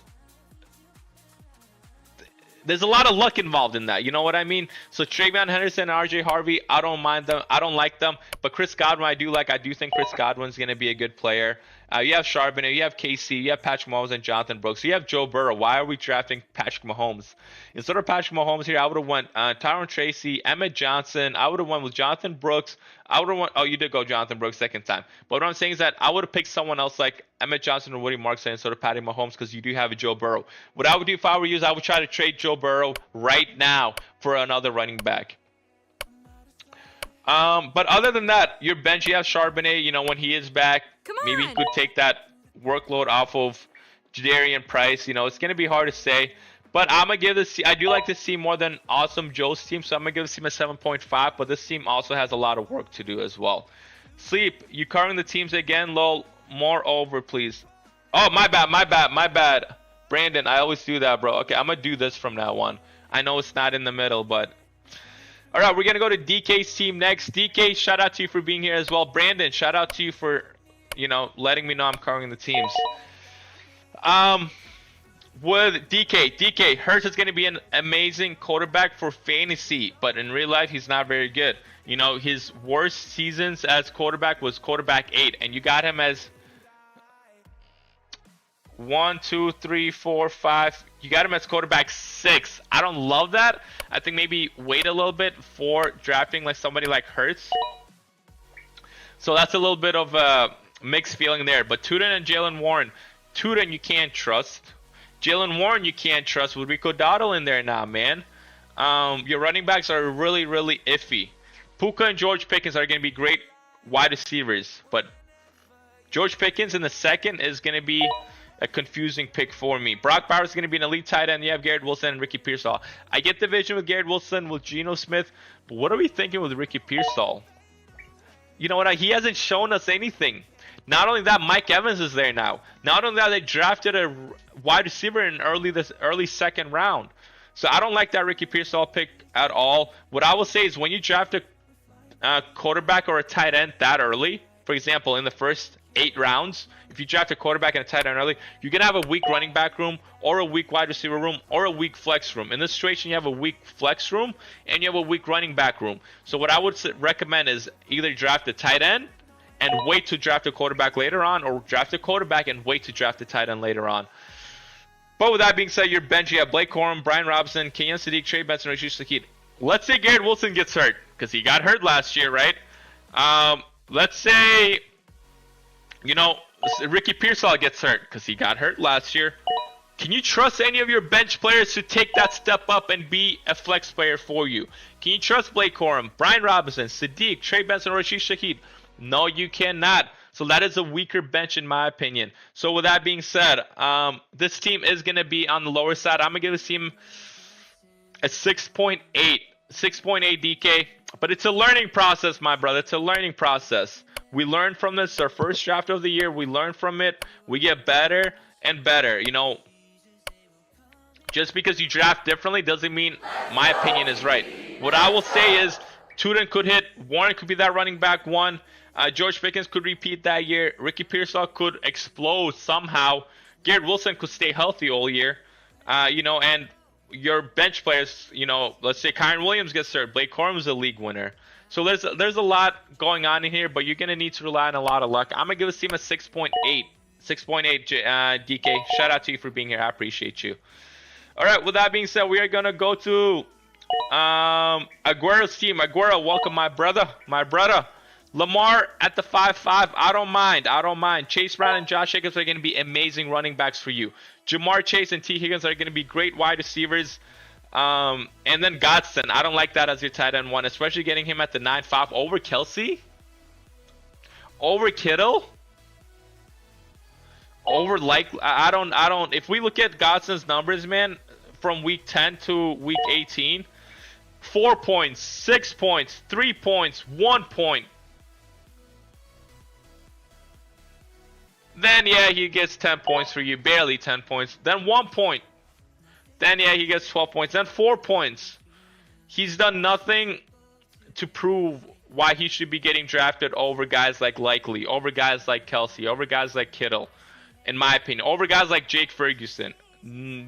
there's a lot of luck involved in that. You know what I mean? So Travion Henderson and R.J. Harvey, I don't mind them. I don't like them. But Chris Godwin, I do like. I do think Chris Godwin's going to be a good player. You have Charbonnet, you have KC, you have Patrick Mahomes and Jonathan Brooks. You have Joe Burrow. Why are we drafting Patrick Mahomes? Instead of Patrick Mahomes here, I would have went Tyron Tracy, Emmett Johnson. I would have went with Jonathan Brooks. I would have went. Oh, you did go Jonathan Brooks second time. But what I'm saying is that I would have picked someone else like Emmett Johnson or Woody Markson instead of Patty Mahomes, because you do have a Joe Burrow. What I would do if I were you is I would try to trade Joe Burrow right now for another running back. But other than that, your bench, you have Charbonnet. You know, when he is back, maybe he could take that workload off of Jadarian Price. You know, it's going to be hard to say. But I'm going to give this, I do like this team more than Awesome Joe's team, so I'm going to give this team a 7.5. But this team also has a lot of work to do as well. Sleep, you covering the teams again, lol. More over, please. Oh, my bad. Brandon, I always do that, bro. Okay, I'm going to do this from now on. I know it's not in the middle, but... All right, we're going to go to DK's team next. DK, shout out to you for being here as well. Brandon, shout out to you for, you know, letting me know I'm covering the teams. With DK, Hurts is going to be an amazing quarterback for fantasy, but in real life, he's not very good. You know, his worst seasons as quarterback was quarterback 8, and you got him as 1, 2, 3, 4, 5. You got him as quarterback 6. I don't love that. I think maybe wait a little bit for drafting like somebody like Hurts. So that's a little bit of a mixed feeling there. But Tuden and Jalen Warren. Tuden you can't trust. Jalen Warren you can't trust. With Rico Dowdle in there now, man. Your running backs are really, really iffy. Puka and George Pickens are going to be great wide receivers. But George Pickens in the second is going to be a confusing pick for me. Brock Bowers is going to be an elite tight end. You have Garrett Wilson and Ricky Pearsall. I get the vision with Garrett Wilson, with Geno Smith, but what are we thinking with Ricky Pearsall? You know what? He hasn't shown us anything. Not only that, Mike Evans is there now. Not only that, they drafted a wide receiver in early second round. So I don't like that Ricky Pearsall pick at all. What I will say is when you draft a quarterback or a tight end that early, for example, in the first 8 rounds, if you draft a quarterback and a tight end early, you're going to have a weak running back room or a weak wide receiver room or a weak flex room. In this situation, you have a weak flex room and you have a weak running back room. So what I would recommend is either draft a tight end and wait to draft a quarterback later on, or draft a quarterback and wait to draft a tight end later on. But with that being said, your bench, you have Blake Corum, Brian Robinson, Kenyon Sadiq, Trey Benson, Rashid Shaheed. Let's say Garrett Wilson gets hurt, because he got hurt last year, right? Let's say, you know, Ricky Pearsall gets hurt, because he got hurt last year. Can you trust any of your bench players to take that step up and be a flex player for you? Can you trust Blake Corum, Brian Robinson, Sadiq, Trey Benson, or Rashid Shaheed? No, you cannot. So that is a weaker bench in my opinion. So with that being said, this team is going to be on the lower side. I'm going to give this team a 6.8. 6.8 DK. But it's a learning process, my brother. It's a learning process. We learn from this. It's our first draft of the year. We learn from it. We get better and better. You know, just because you draft differently doesn't mean my opinion is right. What I will say is Tuden could hit. Warren could be that running back one. George Pickens could repeat that year. Ricky Pearsall could explode somehow. Garrett Wilson could stay healthy all year. You know, and your bench players, you know, let's say Kyron Williams gets hurt. Blake Corum is a league winner. So there's a lot going on in here, but you're going to need to rely on a lot of luck. I'm going to give this team a 6.8. 6.8 DK. Shout out to you for being here. I appreciate you. All right, with that being said, we are going to go to Aguero's team. Aguero, welcome, my brother. My brother. Lamar at the 5-5. I don't mind. I don't mind. Chase Brown and Josh Jacobs are going to be amazing running backs for you. Jamar Chase and T. Higgins are going to be great wide receivers. And then Godson. I don't like that as your tight end one, especially getting him at the 9-5 over Kelsey. Over Kittle. Over I don't. If we look at Godson's numbers, man, from week 10 to week 18, 4 points, 6 points, 3 points, 1 point. Then, yeah, he gets 10 points for you. Barely 10 points. Then 1 point. Then, yeah, he gets 12 points. Then 4 points. He's done nothing to prove why he should be getting drafted over guys like Likely, over guys like Kelsey, over guys like Kittle, in my opinion. Over guys like Jake Ferguson.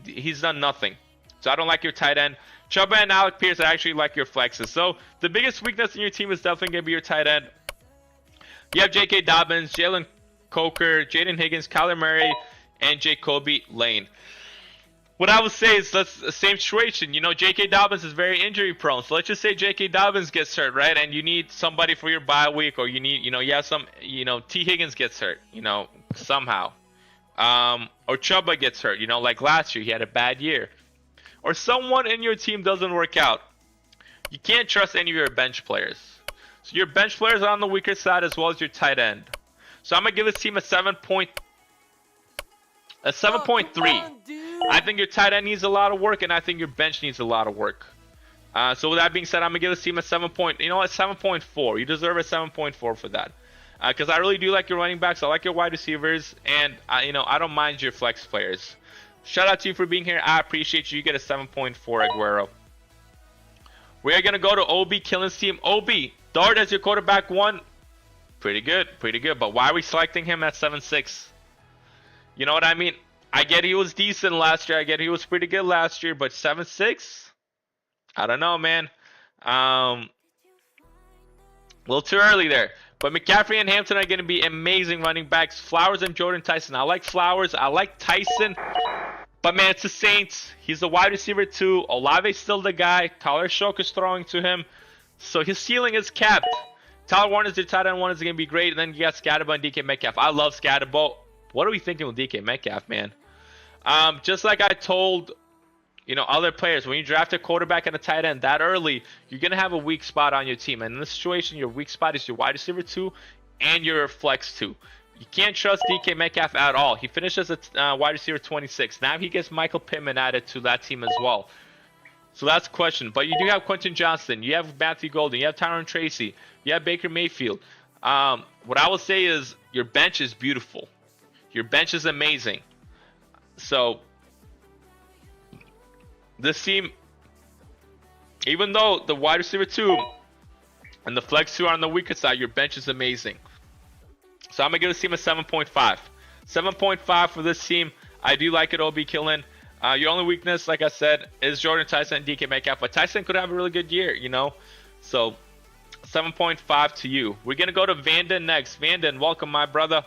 He's done nothing. So I don't like your tight end. Chuba and Alec Pierce, I actually like your flexes. So the biggest weakness in your team is definitely going to be your tight end. You have J.K. Dobbins, Jalen Coker, Jaden Higgins, Kyler Murray, and Jacoby Lane. What I would say is that's the same situation. You know, J.K. Dobbins is very injury prone. So let's just say J.K. Dobbins gets hurt, right? And you need somebody for your bye week, or you need, you know, you have some, you know, T. Higgins gets hurt, you know, somehow. Or Chuba gets hurt, you know, like last year, he had a bad year. Or someone in your team doesn't work out. You can't trust any of your bench players. So your bench players are on the weaker side as well as your tight end. So I'm going to give this team a 7.3. I think your tight end needs a lot of work, and I think your bench needs a lot of work. So with that being said, I'm going to give this team a 7.4. You deserve a 7.4 for that. Because I really do like your running backs. I like your wide receivers, and you know, I don't mind your flex players. Shout out to you for being here. I appreciate you. You get a 7.4, Aguero. We are going to go to OB Killen's team. OB, Dart as your quarterback one. Pretty good, pretty good. But why are we selecting him at 7.6? You know what I mean? I get he was decent last year. I get he was pretty good last year. But 7.6? I don't know, man. A little too early there. But McCaffrey and Hampton are going to be amazing running backs. Flowers and Jordan Tyson. I like Flowers. I like Tyson. But, man, it's the Saints. He's a wide receiver, too. Olave's still the guy. Tyler Shoke is throwing to him. So his ceiling is capped. Tyler Warner's your tight end one is going to be great. And then you got Scatterbo and DK Metcalf. I love Scatterbo. What are we thinking with DK Metcalf, man? Just like I told, you know, other players, when you draft a quarterback and a tight end that early, you're going to have a weak spot on your team. And in this situation, your weak spot is your wide receiver 2 and your flex 2. You can't trust DK Metcalf at all. He finished as a wide receiver 26. Now he gets Michael Pittman added to that team as well. So that's a question. But you do have Quentin Johnston. You have Matthew Golden. You have Tyron Tracy. You have Baker Mayfield. What I will say is your bench is beautiful. Your bench is amazing. So this team, even though the wide receiver 2 and the flex 2 are on the weaker side, your bench is amazing. So I'm going to give this team a 7.5. 7.5 for this team. I do like it, OB Killen. Your only weakness, like I said, is Jordan Tyson and DK Metcalf. But Tyson could have a really good year, you know. So 7.5 to you. We're going to go to Vanden next. Vanden, welcome, my brother.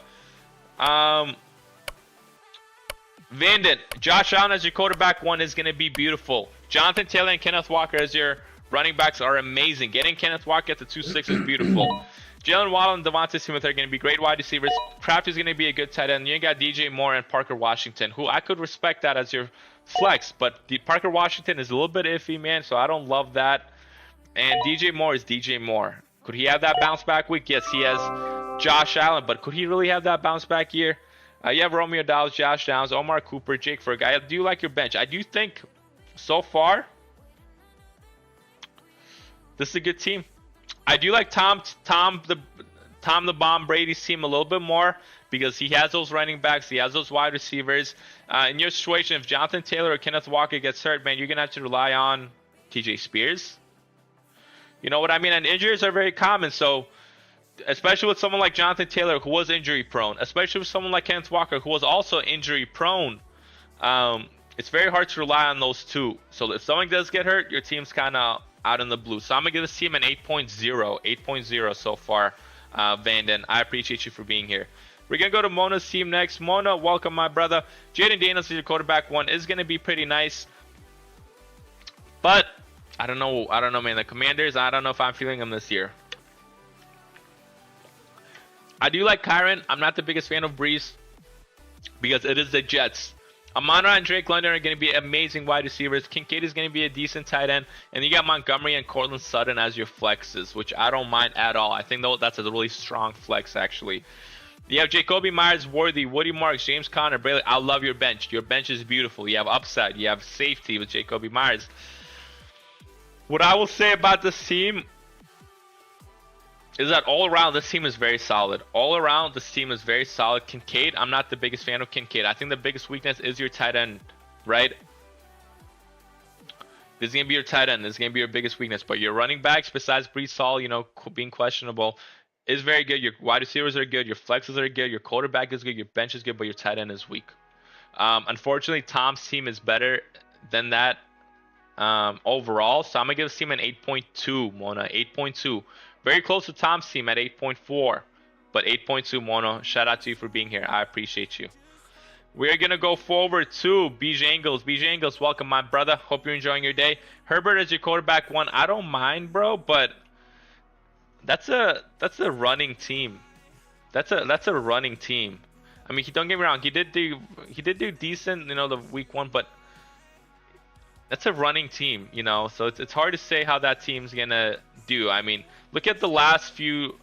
Vanden, Josh Allen as your quarterback one is going to be beautiful. Jonathan Taylor and Kenneth Walker as your running backs are amazing. Getting Kenneth Walker at the 2.6 is beautiful. Jalen Waddle and Devontae Smith are going to be great wide receivers. Kraft is going to be a good tight end. You got DJ Moore and Parker Washington, who I could respect that as your flex, but Parker Washington is a little bit iffy, man, so I don't love that. And DJ Moore is DJ Moore. Could he have that bounce back week? Yes, he has Josh Allen, but could he really have that bounce back year? You have Romeo Doubs, Josh Downs, Omar Cooper, Jake Ferg. I do like your bench. I do think so far this is a good team. I do like Tom the Bomb Brady's team a little bit more because he has those running backs, he has those wide receivers. In your situation, if Jonathan Taylor or Kenneth Walker gets hurt, man, you're gonna have to rely on TJ Spears. You know what I mean? And injuries are very common, so especially with someone like Jonathan Taylor who was injury prone, especially with someone like Kenneth Walker who was also injury prone, it's very hard to rely on those two. So if someone does get hurt, your team's kind of out in the blue. So I'm gonna give this team an 8.0 so far. Vanden, I appreciate you for being here. We're gonna go to Mona's team next. Mona, welcome, my brother. Jaden Daniels is your quarterback one, is gonna be pretty nice, but I don't know, man. The Commanders, I don't know if I'm feeling them this year. I do like Kyron. I'm not the biggest fan of Breeze because it is the Jets. Amon-Ra and Drake London are going to be amazing wide receivers. Kincaid is going to be a decent tight end. And you got Montgomery and Cortland Sutton as your flexes, which I don't mind at all. I think that's a really strong flex, actually. You have Jacoby Myers, Worthy, Woody Marks, James Conner, Braylon. I love your bench. Your bench is beautiful. You have upside. You have safety with Jacoby Myers. What I will say about this team is that all around this team is very solid. All around this team is very solid. Kincaid, I'm not the biggest fan of Kincaid. I think the biggest weakness is your tight end, right? This is going to be your tight end. This is going to be your biggest weakness. But your running backs, besides Breece Hall, being questionable, is very good. Your wide receivers are good. Your flexes are good. Your quarterback is good. Your bench is good, but your tight end is weak. Unfortunately, Tom's team is better than that overall. So I'm going to give this team an 8.2, Mona. 8.2. Very close to Tom's team at 8.4, but 8.2, Mono. Shout out to you for being here. I appreciate you. We're going to go forward to BJ Ingles. BJ Ingles, welcome, my brother. Hope you're enjoying your day. Herbert is your quarterback one. I don't mind, bro, but that's a running team. That's a running team. I mean, don't get me wrong. He did do decent, the week one, but that's a running team, so it's hard to say how that team's gonna do. I mean, look at the last few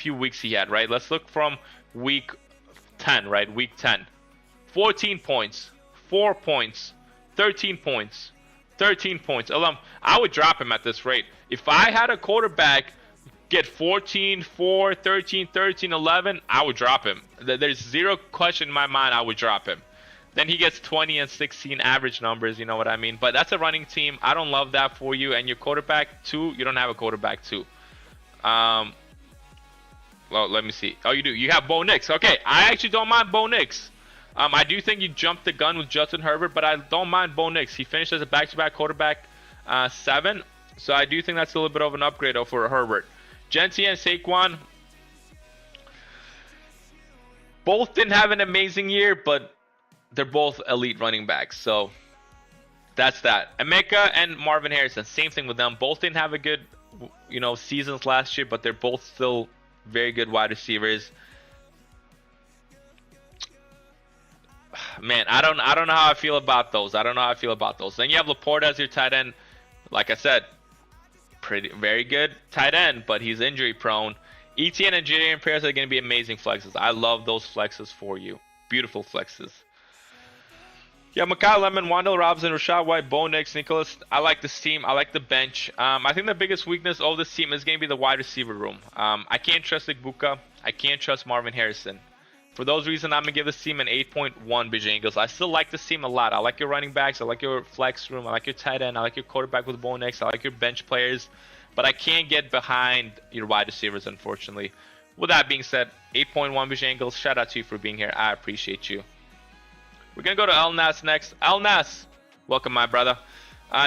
weeks he had, right? Let's look from week 10, right? Week 10, 14 points, 4 points, 13 points, 13 points. I would drop him at this rate. If I had a quarterback get 14, 4, 13, 13, 11, I would drop him. There's zero question in my mind I would drop him. Then he gets 20 and 16 average numbers, you know what I mean? But that's a running team. I don't love that for you. And your quarterback, 2, you don't have a quarterback, 2. Well, let me see. Oh, you do. You have Bo Nix. Okay, I actually don't mind Bo Nix. I do think you jumped the gun with Justin Herbert, but I don't mind Bo Nix. He finished as a back-to-back quarterback 7. So I do think that's a little bit of an upgrade for Herbert. Genty and Saquon both didn't have an amazing year, but they're both elite running backs, so that's that. Emeka and Marvin Harrison, same thing with them. Both didn't have a good, seasons last year, but they're both still very good wide receivers. Man, I don't know how I feel about those. Then you have Laporta as your tight end. Like I said, very good tight end, but he's injury prone. ETN and Jadarian Pierce are going to be amazing flexes. I love those flexes for you. Beautiful flexes. Yeah, Mekhi Lemon, Wan'Dale Robinson, Rashad White, Bo Nix, Nicholas. I like this team. I like the bench. I think the biggest weakness of this team is going to be the wide receiver room. I can't trust Igbuka. I can't trust Marvin Harrison. For those reasons, I'm going to give this team an 8.1, Bijangles. I still like this team a lot. I like your running backs. I like your flex room. I like your tight end. I like your quarterback with Bo Nix. I like your bench players. But I can't get behind your wide receivers, unfortunately. With that being said, 8.1, Bijangles. Shout out to you for being here. I appreciate you. We're going to go to El Nas next. El Nas, welcome, my brother.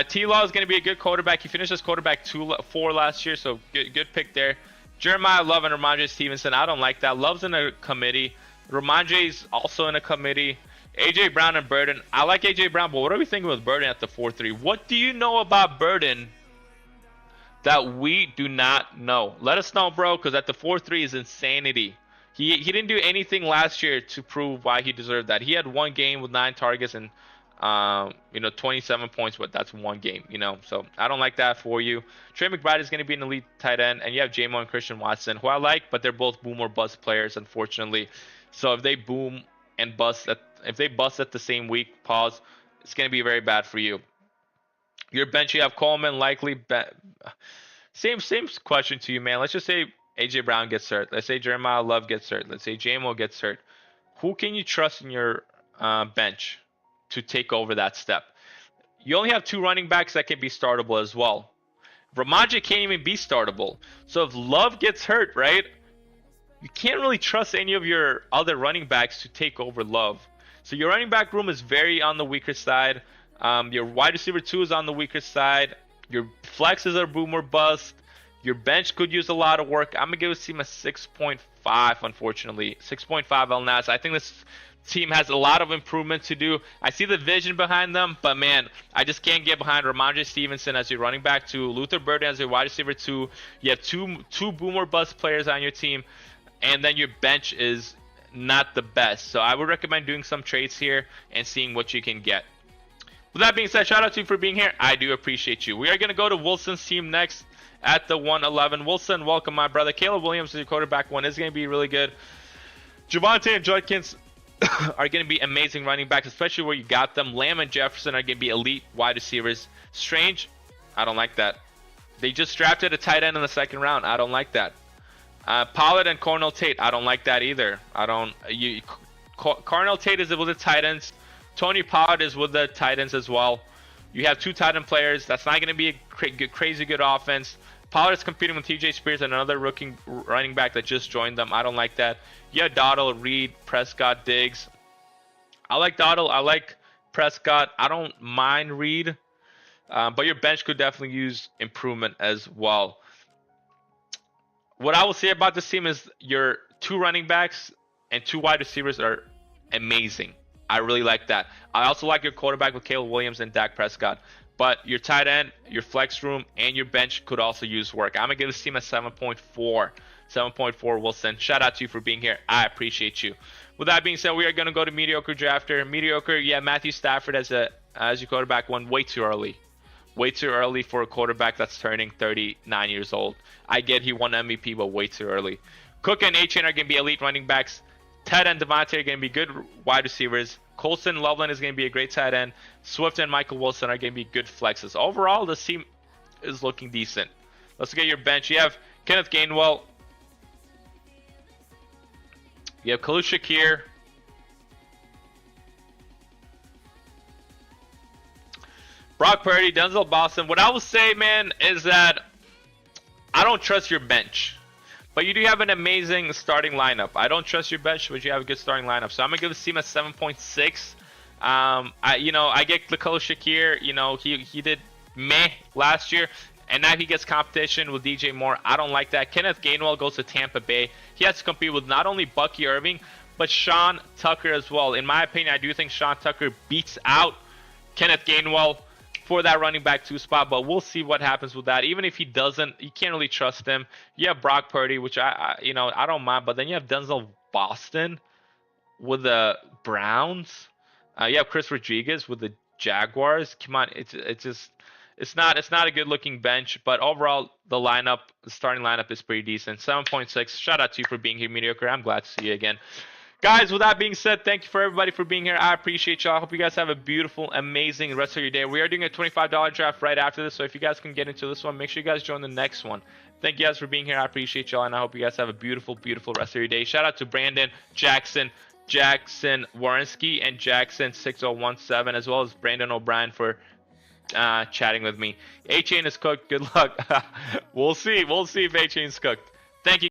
T-Law is going to be a good quarterback. He finished as quarterback 4 last year, so good pick there. Jeremiah Love and Ramondre Stevenson, I don't like that. Love's in a committee. Ramondre's also in a committee. A.J. Brown and Burden. I like A.J. Brown, but what are we thinking with Burden at the 4-3? What do you know about Burden that we do not know? Let us know, bro, because at the 4-3 is insanity. He didn't do anything last year to prove why he deserved that. He had 1 game with 9 targets and 27 points, but that's one game, So I don't like that for you. Trey McBride is going to be an elite tight end, and you have J-Mo and Christian Watson, who I like, but they're both boom or bust players, unfortunately. So if they boom and bust if they bust at the same week, it's going to be very bad for you. Your bench, you have Coleman, likely. Same question to you, man. Let's just say AJ Brown gets hurt. Let's say Jeremiah Love gets hurt. Let's say J-Mo gets hurt. Who can you trust in your bench to take over that step? You only have 2 running backs that can be startable as well. Ramondre can't even be startable. So if Love gets hurt, right, you can't really trust any of your other running backs to take over Love. So your running back room is very on the weaker side. Your wide receiver 2 is on the weaker side. Your flexes are boom or bust. Your bench could use a lot of work. I'm going to give this team a 6.5, unfortunately. 6.5 El Nas. I think this team has a lot of improvement to do. I see the vision behind them, but man, I just can't get behind Ramondre Stevenson as your running back 2, Luther Burden as your wide receiver 2. You have two boom or bust players on your team, and then your bench is not the best. So I would recommend doing some trades here and seeing what you can get. With that being said, shout out to you for being here. I do appreciate you. We are going to go to Wilson's team next at the 111. Wilson, welcome, my brother. Caleb Williams is your quarterback 1. Is going to be really good. Javonte and Judkins are going to be amazing running backs, especially where you got them. Lamb and Jefferson are going to be elite wide receivers. Strange, I don't like that. They just drafted a tight end in the 2nd round. I don't like that. Pollard and Cornell Tate, I don't like that either. Cornell Tate is with the tight ends. Tony Pollard is with the tight ends as well. You have 2 tight end players. That's not going to be a crazy good offense. Pollard is competing with TJ Spears and another rookie running back that just joined them. I don't like that. You have Dowdle, Reed, Prescott, Diggs. I like Dowdle. I like Prescott. I don't mind Reed. But your bench could definitely use improvement as well. What I will say about this team is your 2 running backs and 2 wide receivers are amazing. I really like that. I also like your quarterback with Caleb Williams and Dak Prescott. But your tight end, your flex room, and your bench could also use work. I'm going to give this team a 7.4. 7.4, Wilson. Shout out to you for being here. I appreciate you. With that being said, we are going to go to mediocre drafter. Mediocre, yeah, Matthew Stafford as your quarterback 1 way too early. Way too early for a quarterback that's turning 39 years old. I get he won MVP, but way too early. Cook and A-Chain are going to be elite running backs. Ted and Devontae are going to be good wide receivers. Colson Loveland is going to be a great tight end. Swift and Michael Wilson are going to be good flexes. Overall, this team is looking decent. Let's get your bench. You have Kenneth Gainwell. You have Khalil Shakir. Brock Purdy, Denzel Boston. What I will say, man, is that I don't trust your bench. But you do have an amazing starting lineup. I don't trust your bench, but you have a good starting lineup. So I'm gonna give this team a 7.6. I get Khalil Shakir. He did meh last year, and now he gets competition with DJ Moore. I don't like that. Kenneth Gainwell goes to Tampa Bay. He has to compete with not only Bucky Irving, but Sean Tucker as well. In my opinion, I do think Sean Tucker beats out Kenneth Gainwell for that running back 2 spot, but we'll see what happens with that. Even if he doesn't, you can't really trust him. You have Brock Purdy, which I don't mind, but then you have Denzel Boston with the Browns. You have Chris Rodriguez with the Jaguars. Come on, it's not a good looking bench, but overall the starting lineup is pretty decent. 7.6. Shout out to you for being here, mediocre. I'm glad to see you again. Guys, with that being said, thank you for everybody for being here. I appreciate y'all. I hope you guys have a beautiful, amazing rest of your day. We are doing a $25 draft right after this, so if you guys can get into this one, make sure you guys join the next one. Thank you guys for being here. I appreciate y'all, and I hope you guys have a beautiful, beautiful rest of your day. Shout out to Brandon, Jackson Warrenski, and Jackson6017, as well as Brandon O'Brien for chatting with me. A-Chain is cooked. Good luck. We'll see. We'll see if A-Chain's cooked. Thank you.